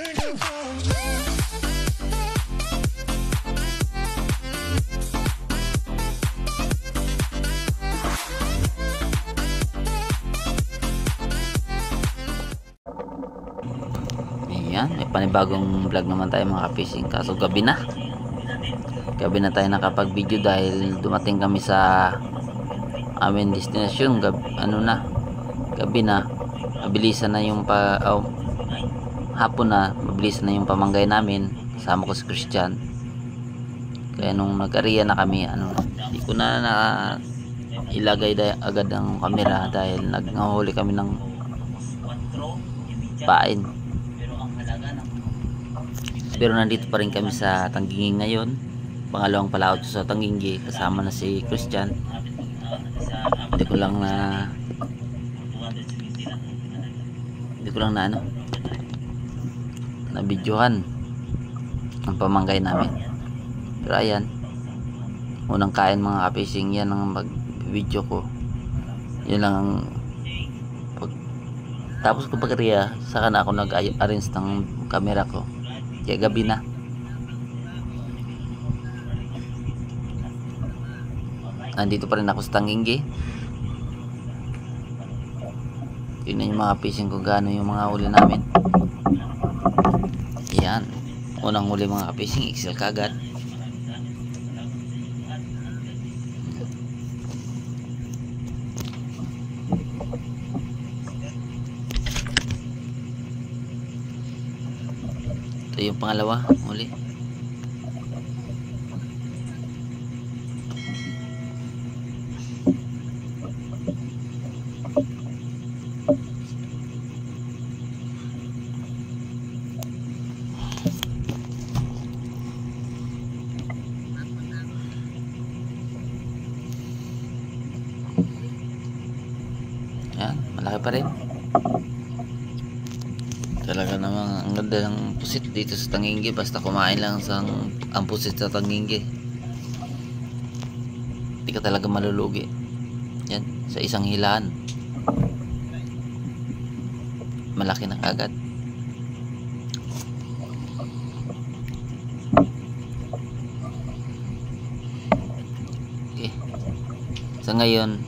Ayan, may panibagong vlog naman tayo mga ka-fishing, kaso gabi na tayo nakapag video dahil dumating kami sa aming destination. Gabi na, mabilisan na yung hapon na, mabilisan na yung pamangay namin, kasama ko si Christian. Kaya nung nag-area na kami, hindi ko na ilagay agad ang camera dahil naghuli kami ng pain. Pero nandito pa rin kami sa Tanggingi ngayon, pangalawang palaot sa Tanggingi, kasama na si Christian. Hindi ko lang na videohan ang pamangkay namin. Pero ayan, unang kain mga ka-fishing, yan ang mag-video ko. Yun lang ang tapos ko pag-area, saka na ako nag-arrange ng camera ko. Kaya gabi na. Nandito pa rin ako sa Tanggingi. Tignan yung mga fishing ko, gaano yung mga huli namin. Yan, unang huli mga fishing, XL kagad. Ito yung pangalawa huli. Yan, malaki pa rin. Talaga namang ang ganda ng pusit dito sa Tanggingi, basta kumain lang ang pusit sa Tanggingi, hindi ka talaga malulugi. Yan, sa isang hilaan malaki na kagad. Okay, sa ngayon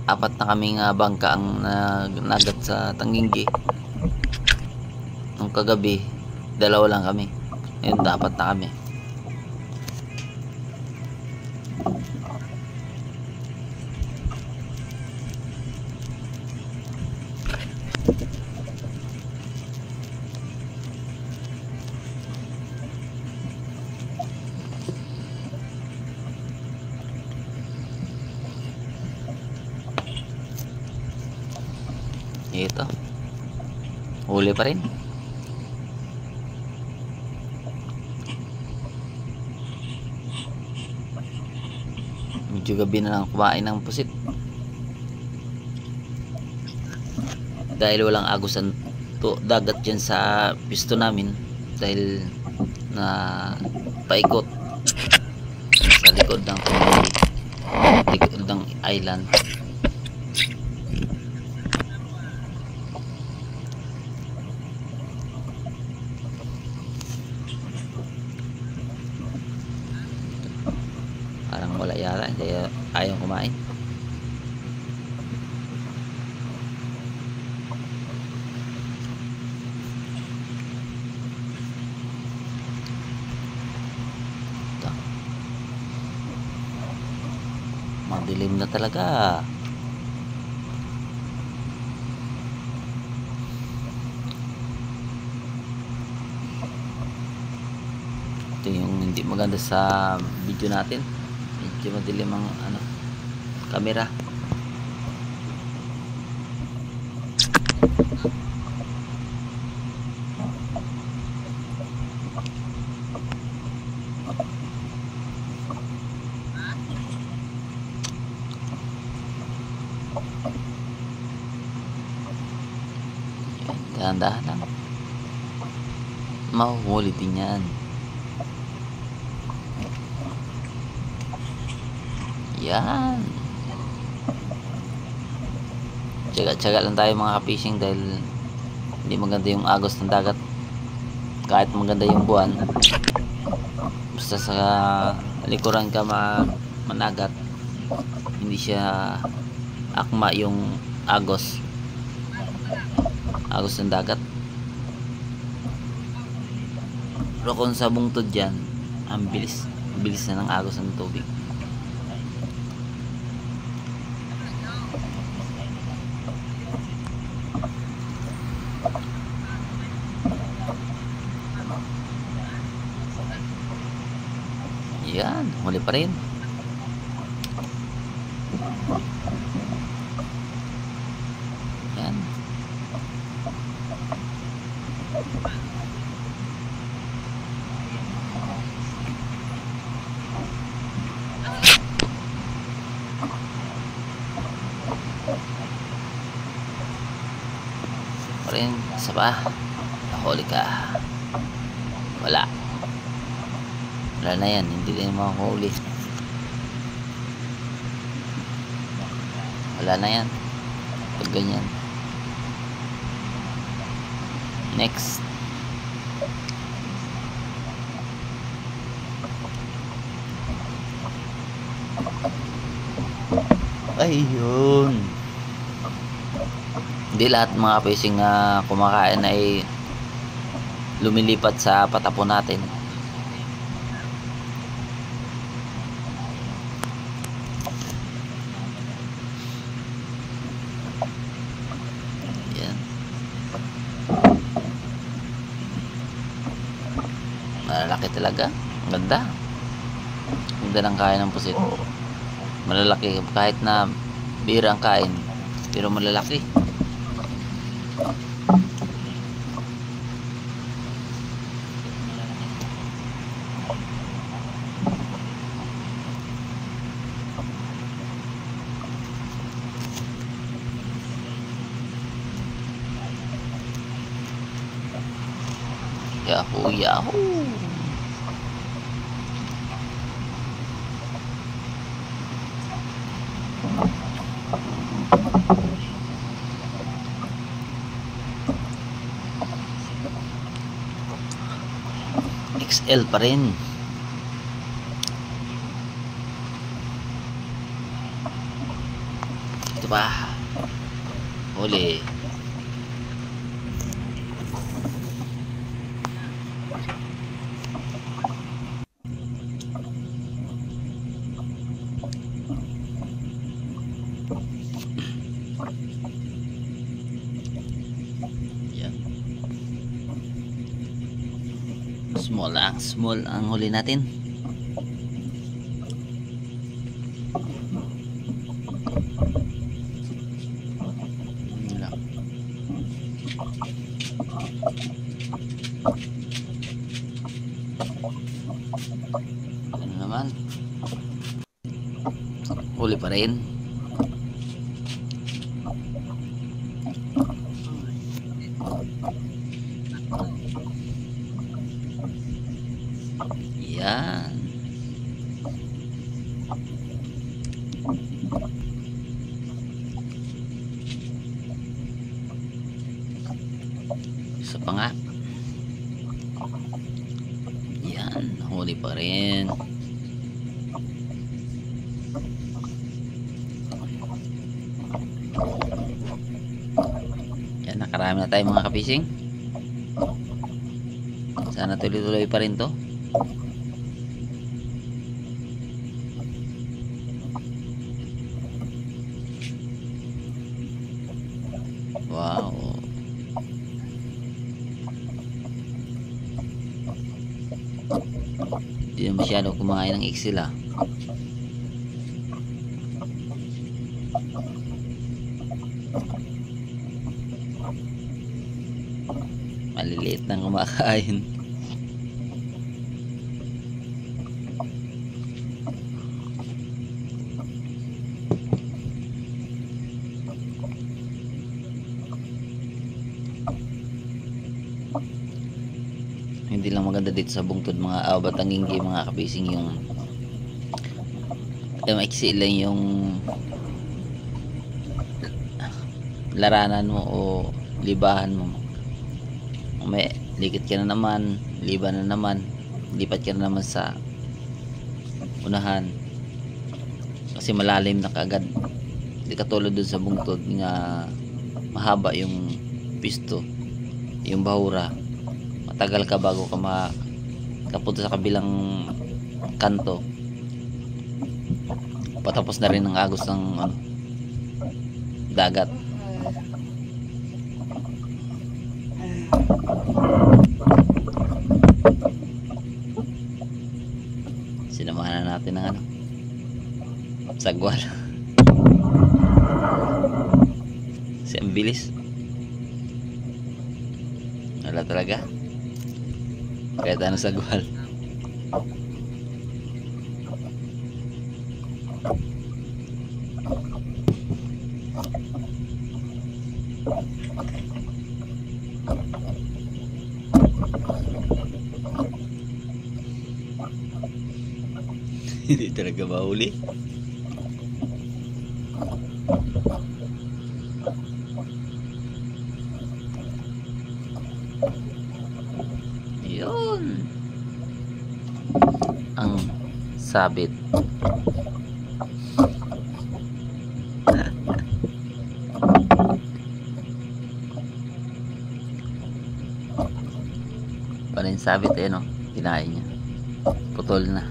4 na kaming bangka ang nagat sa Tanggingi. Nung kagabi 2 lang kami, ngayon 4 na kami. Ito, huli pa rin. Medyo gabi na lang kumain ng pusit dahil walang agusan dagat dyan sa pisto namin, dahil na paikot sa likod ng island. Parang wala yata, kaya ayaw kumain. Ito, madilim na talaga. Ito yung hindi maganda sa video natin, medyo madilim ang camera. Dahan-dahan lang, mahuhuli din yan. Yan, tsaga-tsaga lang tayo mga ka-fishing dahil hindi maganda yung agos ng dagat. kahit maganda yung buwan, basta sa likuran ka managat, hindi siya akma yung agos ng dagat. Pero kung sa bungtod yan, ang bilis na ng agos ng tubig. Yan, huli pa rin. Yan. Pa rin, isa pa. Nahuli ka. Wala na yan, hindi din makahuli. Wala na yan pag ganyan. Next. Ayun, hindi lahat mga fishing na kumakain ay lumilipat sa patapon natin. Malalaki talaga. Ang ganda. Ganda ng kain ng pusit. Malalaki. Kahit na bira ang kain, pero malalaki. Yahoo, yahoo. XL pa rin. Ito pa. Huli. Small ang huli natin. Ano naman? Huli pa rin. Yan. Isa pa nga. Yan, huli pa rin. Yan, nakarami na tayo mga kapising. Sana tuloy-tuloy pa rin to. Wow. Hindi na masyado kumakain ng XL ah. Maliliit nang kumakain. Hindi lang maganda dito sa bungtod mga Batanginggi mga kabising, yung maiksi lang yung laranan mo o libahan mo. May likit ka na naman, liban na naman, lipat ka na naman sa unahan kasi malalim na kaagad. Hindi katulad dun sa bungtod nga mahaba yung pisto, yung bahura, matagal ka bago ka makapunta sa kabilang kanto, patapos na rin ang agos ng dagat. Sinamahan na natin ng sagwal. Kasi ang bilis. Wala talaga. Kahit ano sagwal. Hindi talaga mahuli. Yun ang sabit. Paano yung sabit eh, no? Kinain niya. Putol na.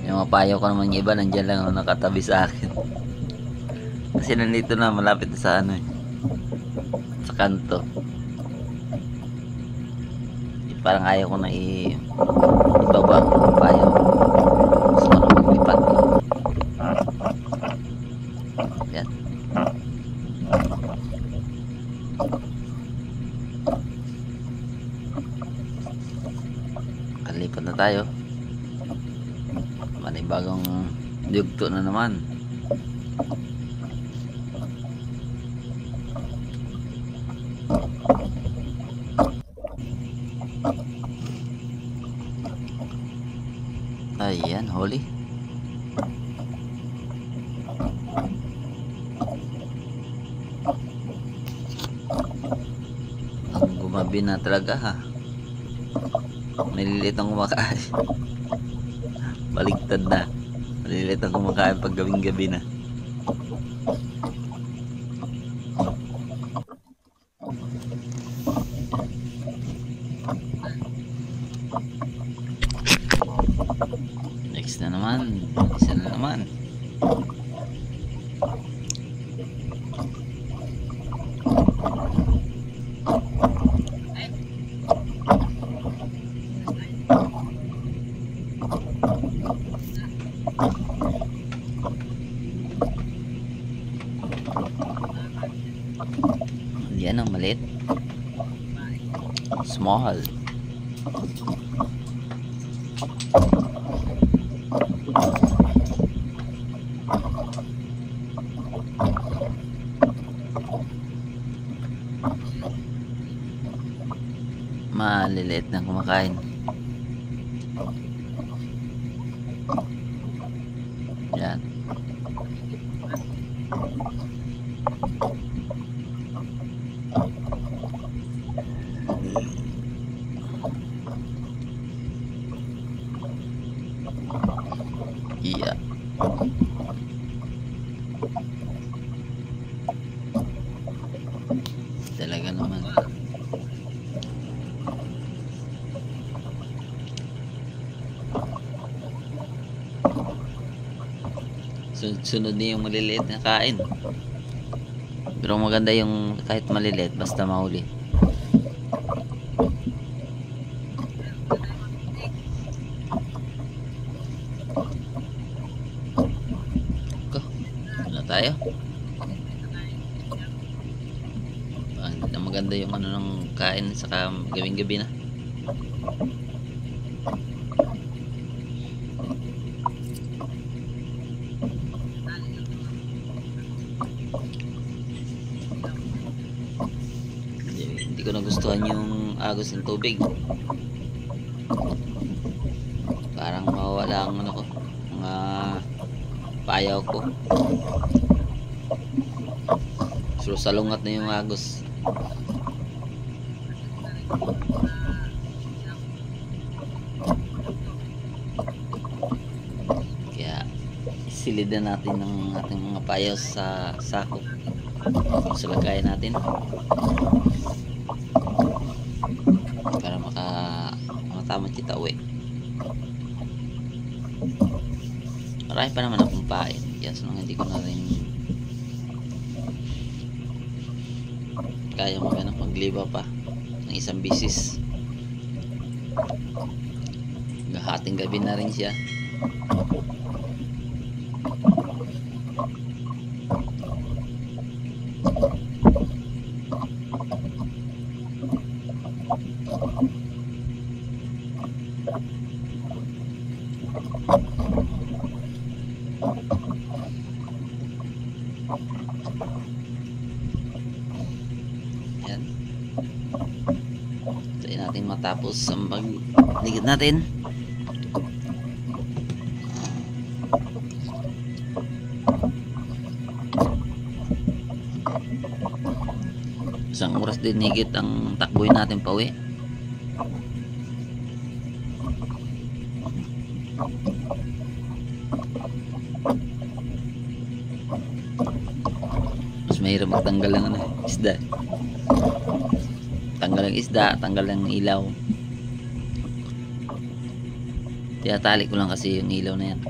Yung mapayo ko naman yung iba nandiyan lang nakatabi sa akin. Kasi nandito na malapit na sa sa kanto. Parang ayaw ko na ibaba ang mapayo. Gusto ko na maglipat. Yan. Kalipat na tayo. Bagong dugto na naman. Ayan, huli. Ang gumabi na talaga ha. Maliliit ang kumakain. Baligtad na. Malilit ang kumakain pag gabing-gabi na. Next na naman. Isa na naman. Yan ang maliit. Small. Maliliit na kumakain. Yan. Iya. Talaga naman. Sunod na yung maliliit na kain. Pero maganda yung kahit maliliit basta mahuli. Tayo. Maganda yung ng kain saka gawing-gabi na. Hindi ko nagustuhan yung agos ng tubig. Parang mawawala ang ko, mga payaw ko. So salungat na yung agos. Kaya isilidan natin ng ating mga payos sa sako. So lagayan natin para makatama kita uwi. Marami pa naman akong pain, kaya so hindi ko na rin kaya magliba pa ng isang bisis. Hating gabi na rin siya. Yan. Tayo natin matapos ang pagligid natin. Isang oras din higit ang takbuhin natin pa uwi. Mas mahirap magtanggal ng isda. Tanggal ng isda, tanggal ng ilaw. Tinatali ko lang kasi yung ilaw na yan.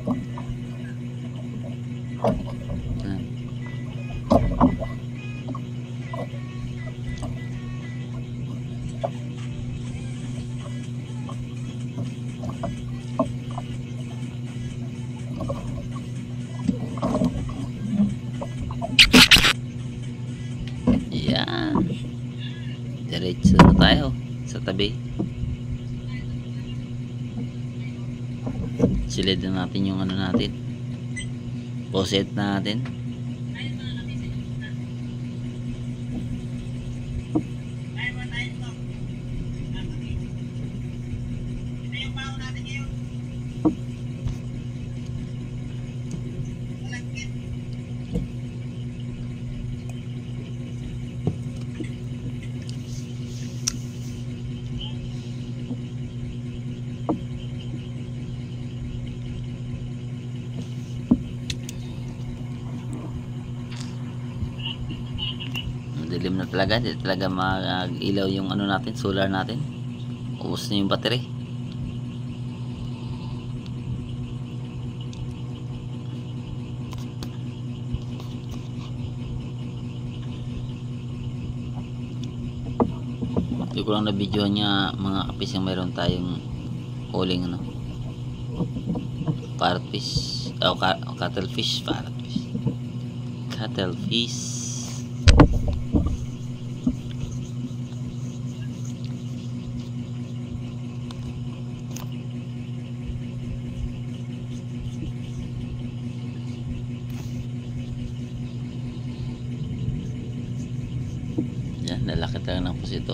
Yan. Diretso na tayo sa tabi. Silid na natin yung ano natin. Poset natin. Dilim na talaga, hindi talaga mag-ilaw yung ano natin, solar natin. Ubos na yung battery. Hindi ko lang na video niya mga kapis yung mayroon tayong huling ano, parrotfish o cuttlefish, cuttlefish. Yan, lalaki talaga ng pusit ito.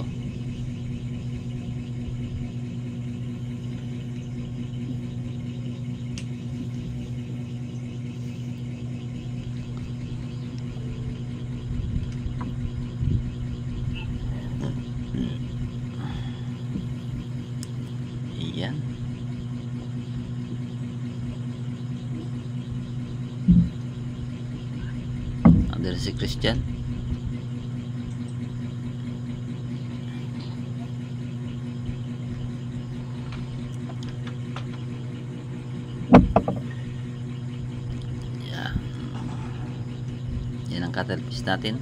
Yan. Ada si Christian. Yan. Yan ang cuttlefish natin.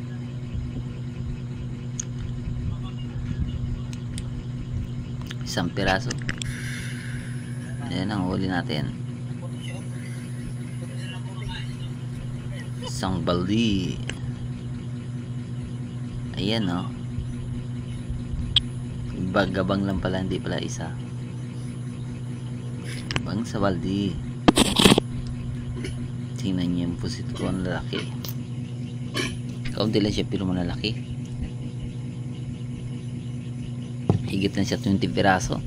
Isang piraso. Ayan ang huli natin. Isang baldi. Ayan o. Gabang lang pala, hindi pala isa. Bang sa baldi. Tingnan niyo yung pusit ko, ang lalaki. Kaunti lang siya pero malalaki. Higit lang siya 20 piraso.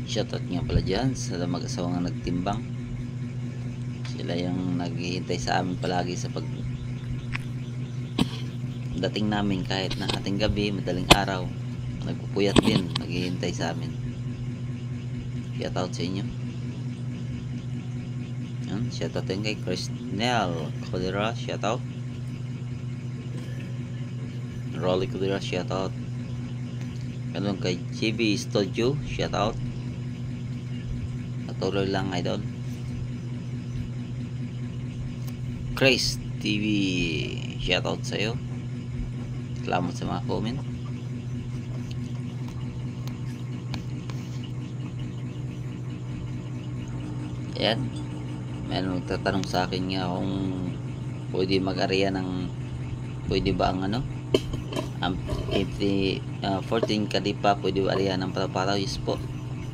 Shoutout nga pala dyan sa mag-asawang nagtimbang. Sila yung naghihintay sa amin palagi sa pag dating namin, kahit na ating gabi, madaling araw, nagpupuyat din, naghihintay sa amin. Shoutout sa inyo. Yan, shoutout din kay Crisnel Codera, shoutout. Rolly Codera, shoutout. Ganun kay JB Studio, shoutout. Patuloy lang, idol. Chris TV, shoutout sa'yo. Salamat sa mga comment. Ayan, mayroon magtatanong sa akin nga kung pwede mag-area ng, pwede ba ang ano, ang 14 kadipa, pwede ba area ng patapataw? Yes po,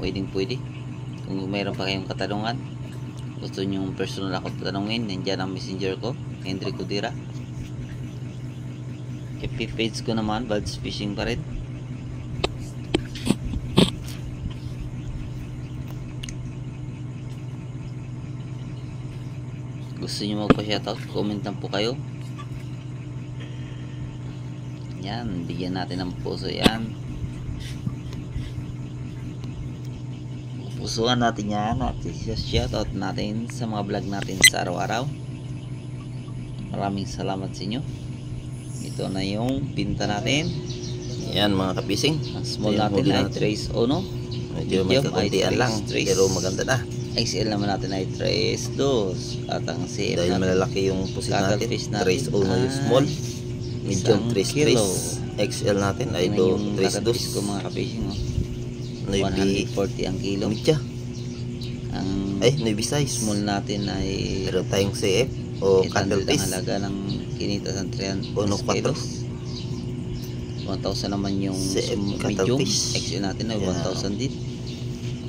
pwede. Kung mayroon pa kayong katanungan, gusto nyo personal ako tatanungin, nandiyan ang messenger ko, Henry Codera. FB page ko naman, Buds Fishing pa rin. Gusto nyo magpa-shoutout, comment lang po kayo. Yan, bigyan natin ng puso yan. Pusuan natin yan at shoutout natin sa mga vlog natin sa araw-araw. Maraming salamat sa inyo. Ito na yung pinta natin. Yan mga kapising. Ang small natin ay 3-1. Medyo may kakuntian lang, pero maganda na. XL naman natin ay 3-2. At ang CM dahil natin, malalaki yung pusit natin, fish natin 3-1 yung small, medium 3-3. kilo. XL natin ay Ito yung 3-2. ko mga kapishing. 140 Maybe ang kilo. medya. Ang Ay, maybe size. small natin ay Meron tayong CF o 800 candle ang piece. halaga ng kinita sa 300 Uno, kilos. 1,000 naman yung CF medium. cuttlefish. XL natin ay 1,000 din.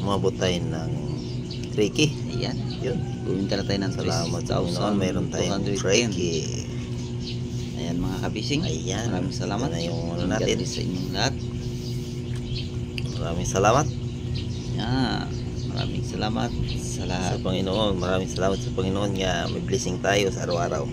Umabot tayo ng 3K. Ayan. Yun. Buminta na tayo ng Salamat sa Panginoon. Meron tayong 3K. Ayan mga kabising. Ayan. Maraming salamat. Yan na yung ano God natin. bless sa inyong lahat. Maraming salamat Yan. Maraming salamat sa sa lahat. Panginoon. Maraming salamat sa Panginoon nga may blessing tayo sa araw-araw.